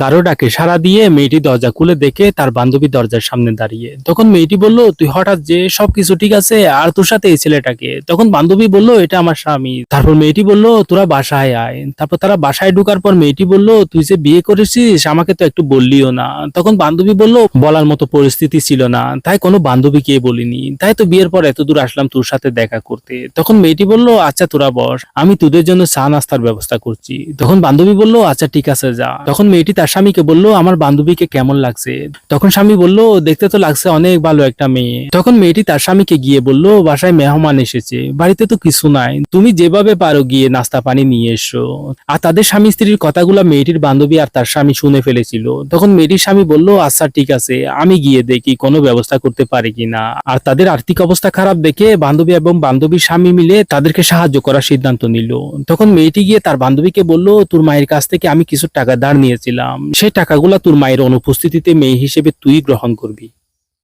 কারো ডাকে সাড়া দিয়ে মেয়েটি দরজা খুলে দেখে তার বান্ধবী দরজার সামনে দাঁড়িয়ে। তখন মেয়েটি বলল, তুই হঠাৎ যে, সবকিছু ঠিক আছে? আর তোর সাথে এই ছেলেটাকে? তখন বান্ধবী বলল, এটা আমার স্বামী। তারপর মেয়েটি বলল, তোরা বাসায় আয়। তারপর তারা বাসায় ঢোকার পর মেয়েটি বলল, তুই যে বিয়ে করেছিস আমাকে তো একটু বললিও না। তখন বান্ধবী বলল, বলার মতো পরিস্থিতি ছিল না, তাই কোনো বান্ধবীকে বলিনি, তাই তো বিয়ের পর এত দূর আসলাম তোর সাথে দেখা করতে। তখন মেয়েটি বলল, আচ্ছা তোরা বস, আমি তোদের জন্য চা নাস্তার ব্যবস্থা করছি। তখন বান্ধবী বলল, আচ্ছা ঠিক আছে যা। তখন মেয়েটি তার স্বামীকে বলল, আমার বান্ধবীকে কেমন লাগছে? তখন স্বামী বলল, দেখতে তো লাগছে অনেক ভালো একটা মেয়ে। তখন মেয়েটি তার স্বামীকে গিয়ে বলল, বাসায় মেহমান এসেছে, বাড়িতে তো কিছু নাই, তুমি যেভাবে পারো গিয়ে নাস্তা পানি নিয়ে এসো। আর তাদের স্বামী স্ত্রীর কথাগুলো মেয়েটির বান্ধবী আর তার স্বামী শুনে ফেলেছিল। তখন মেয়েটির স্বামী বলল, আচ্ছা ঠিক আছে, আমি গিয়ে দেখি কোনো ব্যবস্থা করতে পারি কিনা। আর তাদের আর্থিক অবস্থা খারাপ দেখে বান্ধবী এবং বান্ধবীর স্বামী মিলে তাদেরকে সাহায্য করার সিদ্ধান্ত নিল। তখন মেয়েটি গিয়ে তার বান্ধবীকে বলল, তোর মায়ের কাছ থেকে আমি কিছু টাকা ধার নিয়েছিলাম, সেই টাকাগুলা তোর মায়ের অনুপস্থিতিতে মেয়ে হিসেবে তুই গ্রহণ করবি।